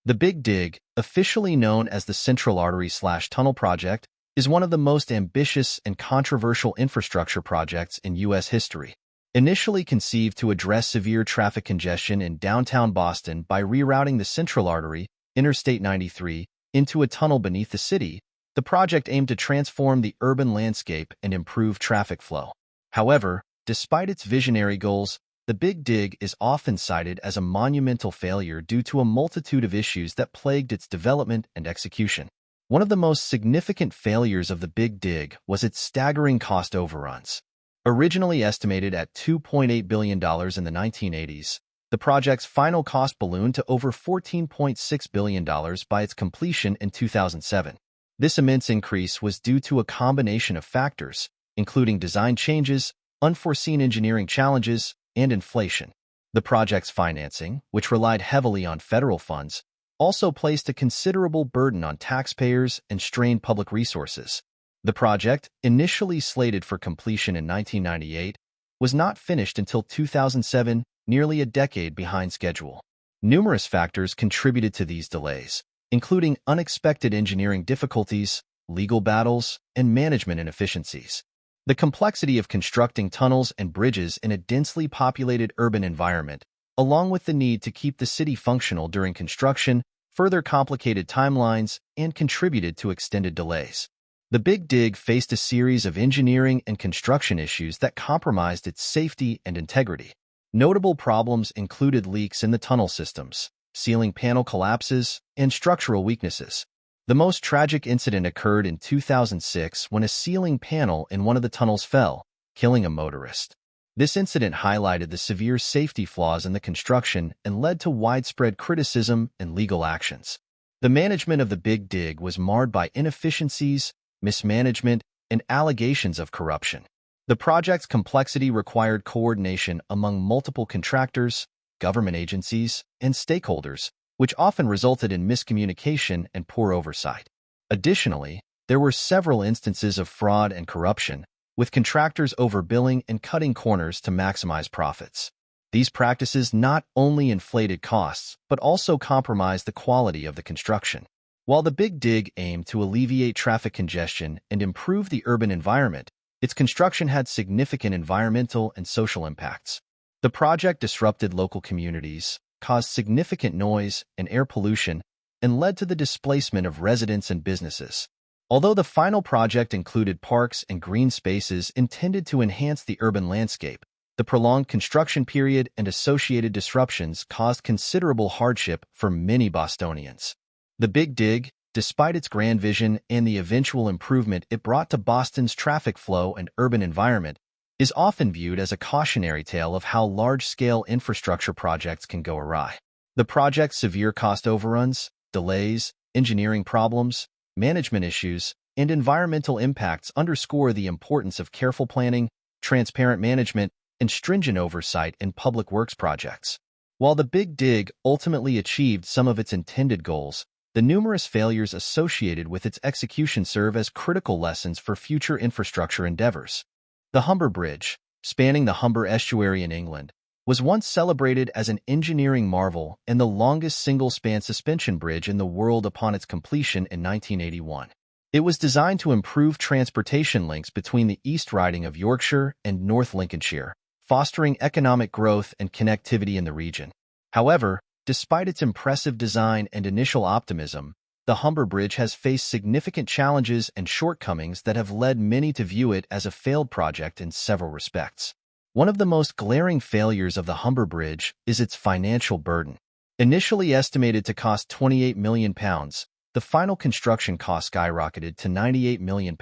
The Big Dig, officially known as the Central Artery/Tunnel Project, is one of the most ambitious and controversial infrastructure projects in U.S. history. Initially conceived to address severe traffic congestion in downtown Boston by rerouting the Central Artery, Interstate 93, into a tunnel beneath the city, the project aimed to transform the urban landscape and improve traffic flow. However, despite its visionary goals, the Big Dig is often cited as a monumental failure due to a multitude of issues that plagued its development and execution. One of the most significant failures of the Big Dig was its staggering cost overruns. Originally estimated at $2.8 billion in the 1980s, the project's final cost ballooned to over $14.6 billion by its completion in 2007. This immense increase was due to a combination of factors, including design changes, unforeseen engineering challenges, and inflation. The project's financing, which relied heavily on federal funds, also placed a considerable burden on taxpayers and strained public resources. The project, initially slated for completion in 1998, was not finished until 2007, nearly a decade behind schedule. Numerous factors contributed to these delays, including unexpected engineering difficulties, legal battles, and management inefficiencies. The complexity of constructing tunnels and bridges in a densely populated urban environment, along with the need to keep the city functional during construction, further complicated timelines and contributed to extended delays. The Big Dig faced a series of engineering and construction issues that compromised its safety and integrity. Notable problems included leaks in the tunnel systems, ceiling panel collapses, and structural weaknesses. The most tragic incident occurred in 2006 when a ceiling panel in one of the tunnels fell, killing a motorist. This incident highlighted the severe safety flaws in the construction and led to widespread criticism and legal actions. The management of the Big Dig was marred by inefficiencies, mismanagement, and allegations of corruption. The project's complexity required coordination among multiple contractors, government agencies, and stakeholders, which often resulted in miscommunication and poor oversight. Additionally, there were several instances of fraud and corruption, with contractors overbilling and cutting corners to maximize profits. These practices not only inflated costs, but also compromised the quality of the construction. While the Big Dig aimed to alleviate traffic congestion and improve the urban environment, its construction had significant environmental and social impacts. The project disrupted local communities, caused significant noise and air pollution, and led to the displacement of residents and businesses. Although the final project included parks and green spaces intended to enhance the urban landscape, the prolonged construction period and associated disruptions caused considerable hardship for many Bostonians. The Big Dig, despite its grand vision and the eventual improvement it brought to Boston's traffic flow and urban environment, is often viewed as a cautionary tale of how large-scale infrastructure projects can go awry. The project's severe cost overruns, delays, engineering problems, management issues, and environmental impacts underscore the importance of careful planning, transparent management, and stringent oversight in public works projects. While the Big Dig ultimately achieved some of its intended goals, the numerous failures associated with its execution serve as critical lessons for future infrastructure endeavors. The Humber Bridge, spanning the Humber estuary in England, was once celebrated as an engineering marvel and the longest single-span suspension bridge in the world upon its completion in 1981. It was designed to improve transportation links between the East Riding of Yorkshire and North Lincolnshire, fostering economic growth and connectivity in the region. However, despite its impressive design and initial optimism, the Humber Bridge has faced significant challenges and shortcomings that have led many to view it as a failed project in several respects. One of the most glaring failures of the Humber Bridge is its financial burden. Initially estimated to cost £28 million, the final construction cost skyrocketed to £98 million,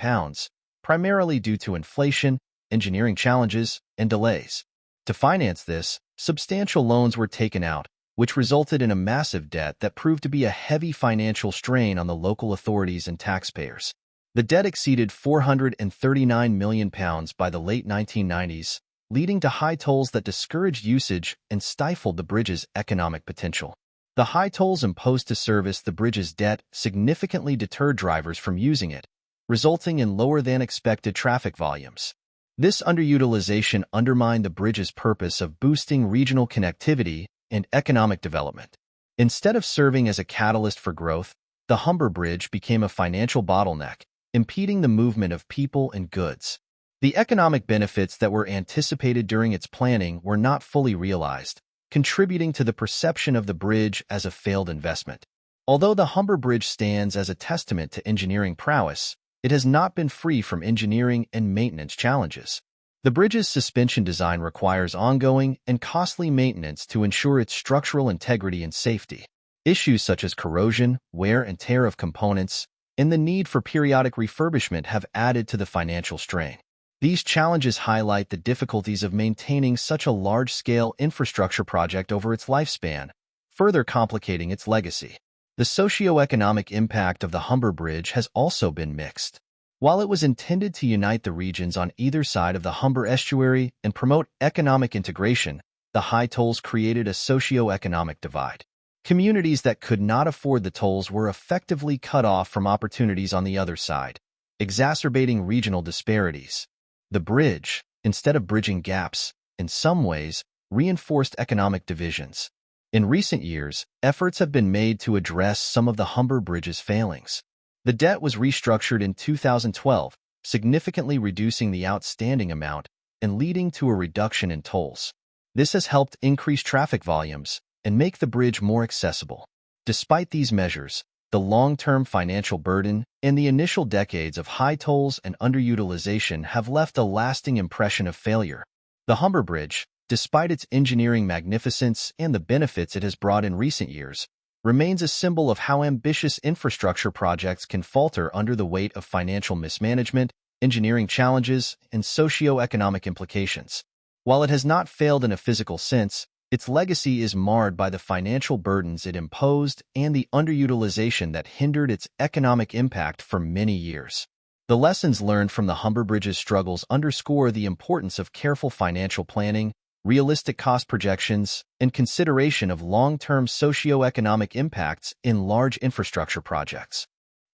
primarily due to inflation, engineering challenges, and delays. To finance this, substantial loans were taken out, which resulted in a massive debt that proved to be a heavy financial strain on the local authorities and taxpayers. The debt exceeded £439 million by the late 1990s, leading to high tolls that discouraged usage and stifled the bridge's economic potential. The high tolls imposed to service the bridge's debt significantly deterred drivers from using it, resulting in lower-than-expected traffic volumes. This underutilization undermined the bridge's purpose of boosting regional connectivity and economic development. Instead of serving as a catalyst for growth, the Humber Bridge became a financial bottleneck, impeding the movement of people and goods. The economic benefits that were anticipated during its planning were not fully realized, contributing to the perception of the bridge as a failed investment. Although the Humber Bridge stands as a testament to engineering prowess, it has not been free from engineering and maintenance challenges. The bridge's suspension design requires ongoing and costly maintenance to ensure its structural integrity and safety. Issues such as corrosion, wear and tear of components, and the need for periodic refurbishment have added to the financial strain. These challenges highlight the difficulties of maintaining such a large-scale infrastructure project over its lifespan, further complicating its legacy. The socio-economic impact of the Humber Bridge has also been mixed. While it was intended to unite the regions on either side of the Humber estuary and promote economic integration, the high tolls created a socio-economic divide. Communities that could not afford the tolls were effectively cut off from opportunities on the other side, exacerbating regional disparities. The bridge, instead of bridging gaps, in some ways, reinforced economic divisions. In recent years, efforts have been made to address some of the Humber Bridge's failings. The debt was restructured in 2012, significantly reducing the outstanding amount and leading to a reduction in tolls. This has helped increase traffic volumes and make the bridge more accessible. Despite these measures, the long-term financial burden and the initial decades of high tolls and underutilization have left a lasting impression of failure. The Humber Bridge, despite its engineering magnificence and the benefits it has brought in recent years, remains a symbol of how ambitious infrastructure projects can falter under the weight of financial mismanagement, engineering challenges, and socio-economic implications. While it has not failed in a physical sense, its legacy is marred by the financial burdens it imposed and the underutilization that hindered its economic impact for many years. The lessons learned from the Humber Bridge's struggles underscore the importance of careful financial planning, realistic cost projections, and consideration of long-term socio-economic impacts in large infrastructure projects.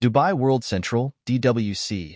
Dubai World Central, DWC,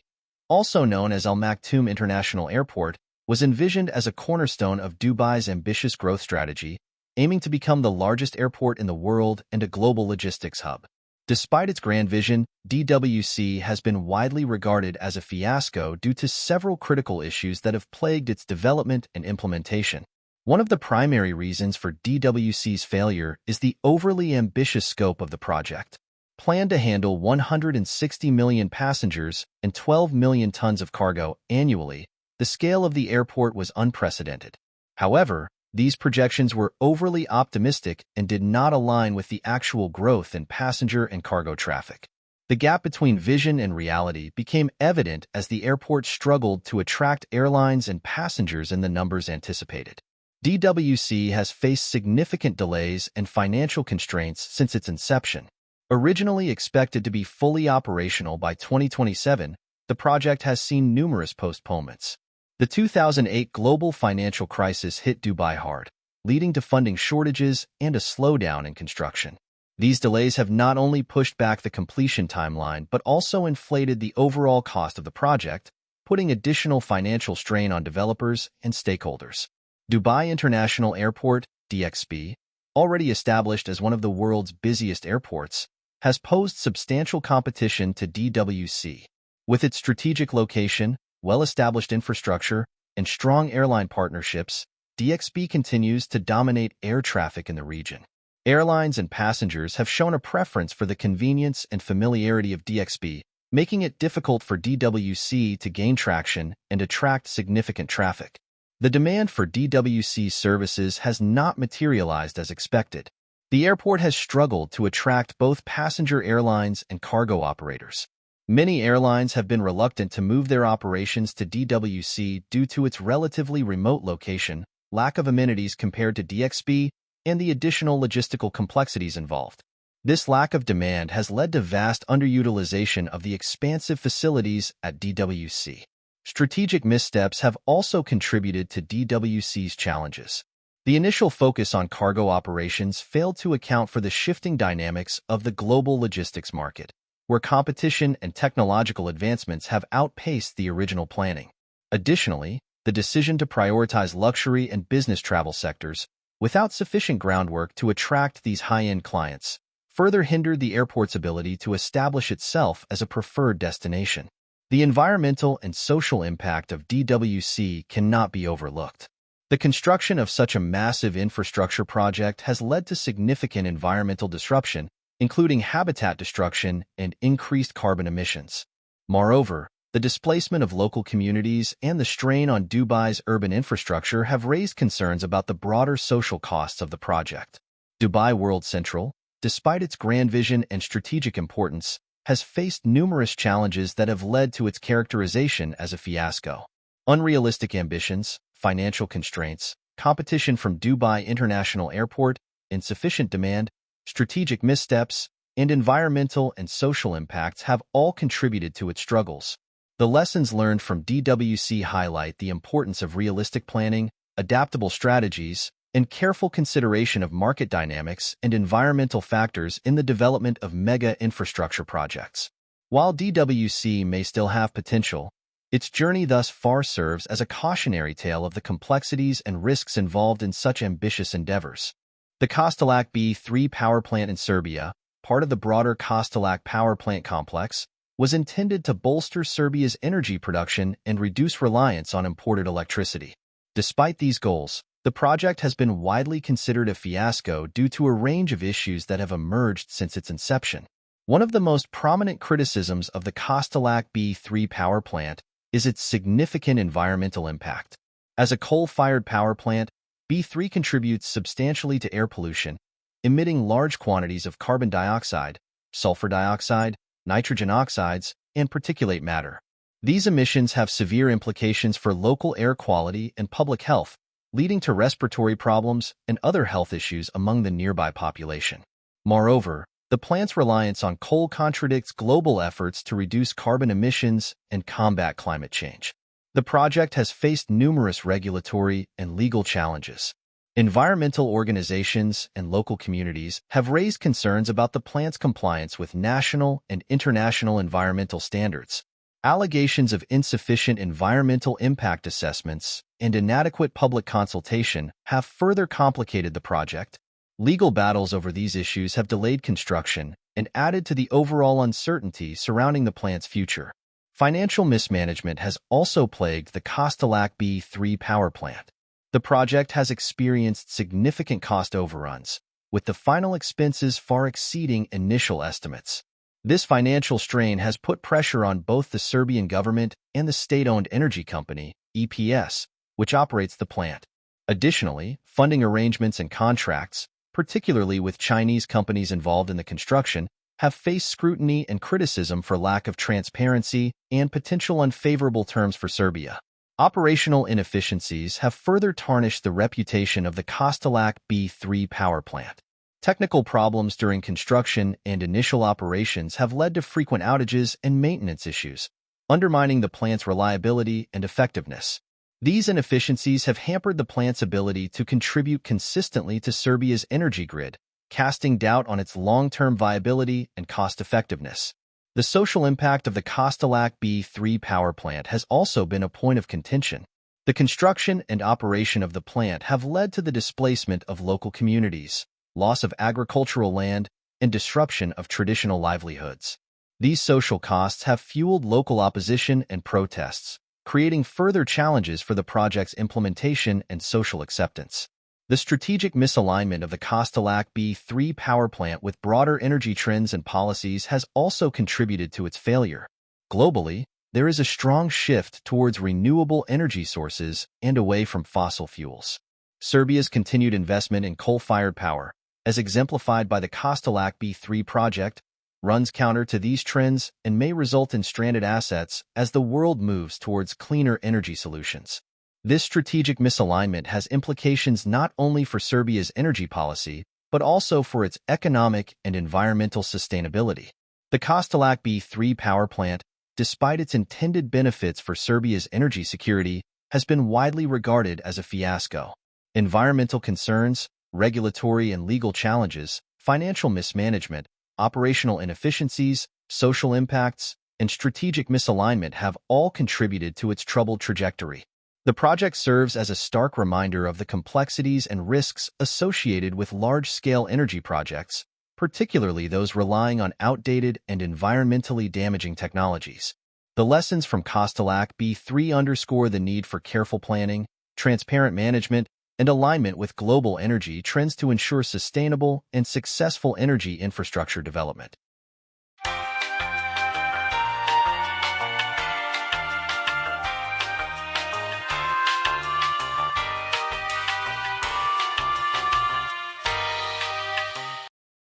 also known as Al Maktoum International Airport, was envisioned as a cornerstone of Dubai's ambitious growth strategy, aiming to become the largest airport in the world and a global logistics hub. Despite its grand vision, DWC has been widely regarded as a fiasco due to several critical issues that have plagued its development and implementation. One of the primary reasons for DWC's failure is the overly ambitious scope of the project. Planned to handle 160 million passengers and 12 million tons of cargo annually, the scale of the airport was unprecedented. However, these projections were overly optimistic and did not align with the actual growth in passenger and cargo traffic. The gap between vision and reality became evident as the airport struggled to attract airlines and passengers in the numbers anticipated. DWC has faced significant delays and financial constraints since its inception. Originally expected to be fully operational by 2027, the project has seen numerous postponements. The 2008 global financial crisis hit Dubai hard, leading to funding shortages and a slowdown in construction. These delays have not only pushed back the completion timeline but also inflated the overall cost of the project, putting additional financial strain on developers and stakeholders. Dubai International Airport, DXB, already established as one of the world's busiest airports, has posed substantial competition to DWC. With its strategic location, well-established infrastructure, and strong airline partnerships, DXB continues to dominate air traffic in the region. Airlines and passengers have shown a preference for the convenience and familiarity of DXB, making it difficult for DWC to gain traction and attract significant traffic. The demand for DWC's services has not materialized as expected. The airport has struggled to attract both passenger airlines and cargo operators. Many airlines have been reluctant to move their operations to DWC due to its relatively remote location, lack of amenities compared to DXB, and the additional logistical complexities involved. This lack of demand has led to vast underutilization of the expansive facilities at DWC. Strategic missteps have also contributed to DWC's challenges. The initial focus on cargo operations failed to account for the shifting dynamics of the global logistics market, where competition and technological advancements have outpaced the original planning. Additionally, the decision to prioritize luxury and business travel sectors, without sufficient groundwork to attract these high-end clients, further hindered the airport's ability to establish itself as a preferred destination. The environmental and social impact of DWC cannot be overlooked. The construction of such a massive infrastructure project has led to significant environmental disruption, including habitat destruction and increased carbon emissions. Moreover, the displacement of local communities and the strain on Dubai's urban infrastructure have raised concerns about the broader social costs of the project. Dubai World Central, despite its grand vision and strategic importance, has faced numerous challenges that have led to its characterization as a fiasco. Unrealistic ambitions, financial constraints, competition from Dubai International Airport, insufficient demand, strategic missteps, and environmental and social impacts have all contributed to its struggles. The lessons learned from DWC highlight the importance of realistic planning, adaptable strategies, and careful consideration of market dynamics and environmental factors in the development of mega infrastructure projects. While DWC may still have potential, its journey thus far serves as a cautionary tale of the complexities and risks involved in such ambitious endeavors. The Kostolac B3 power plant in Serbia, part of the broader Kostolac power plant complex, was intended to bolster Serbia's energy production and reduce reliance on imported electricity. Despite these goals, the project has been widely considered a fiasco due to a range of issues that have emerged since its inception. One of the most prominent criticisms of the Kostolac B3 power plant is its significant environmental impact. As a coal-fired power plant, B3 contributes substantially to air pollution, emitting large quantities of carbon dioxide, sulfur dioxide, nitrogen oxides, and particulate matter. These emissions have severe implications for local air quality and public health, leading to respiratory problems and other health issues among the nearby population. Moreover, the plant's reliance on coal contradicts global efforts to reduce carbon emissions and combat climate change. The project has faced numerous regulatory and legal challenges. Environmental organizations and local communities have raised concerns about the plant's compliance with national and international environmental standards. Allegations of insufficient environmental impact assessments and inadequate public consultation have further complicated the project. Legal battles over these issues have delayed construction and added to the overall uncertainty surrounding the plant's future. Financial mismanagement has also plagued the Kostolac B3 power plant. The project has experienced significant cost overruns, with the final expenses far exceeding initial estimates. This financial strain has put pressure on both the Serbian government and the state-owned energy company, EPS, which operates the plant. Additionally, funding arrangements and contracts, particularly with Chinese companies involved in the construction, have faced scrutiny and criticism for lack of transparency and potential unfavorable terms for Serbia. Operational inefficiencies have further tarnished the reputation of the Kostolac B3 power plant. Technical problems during construction and initial operations have led to frequent outages and maintenance issues, undermining the plant's reliability and effectiveness. These inefficiencies have hampered the plant's ability to contribute consistently to Serbia's energy grid, casting doubt on its long-term viability and cost-effectiveness. The social impact of the Kostolac B3 power plant has also been a point of contention. The construction and operation of the plant have led to the displacement of local communities, loss of agricultural land, and disruption of traditional livelihoods. These social costs have fueled local opposition and protests, creating further challenges for the project's implementation and social acceptance. The strategic misalignment of the Kostolac B3 power plant with broader energy trends and policies has also contributed to its failure. Globally, there is a strong shift towards renewable energy sources and away from fossil fuels. Serbia's continued investment in coal-fired power, as exemplified by the Kostolac B3 project, runs counter to these trends and may result in stranded assets as the world moves towards cleaner energy solutions. This strategic misalignment has implications not only for Serbia's energy policy, but also for its economic and environmental sustainability. The Kostolac B3 power plant, despite its intended benefits for Serbia's energy security, has been widely regarded as a fiasco. Environmental concerns, regulatory and legal challenges, financial mismanagement, operational inefficiencies, social impacts, and strategic misalignment have all contributed to its troubled trajectory. The project serves as a stark reminder of the complexities and risks associated with large-scale energy projects, particularly those relying on outdated and environmentally damaging technologies. The lessons from Costelac B3 underscore the need for careful planning, transparent management, and alignment with global energy trends to ensure sustainable and successful energy infrastructure development.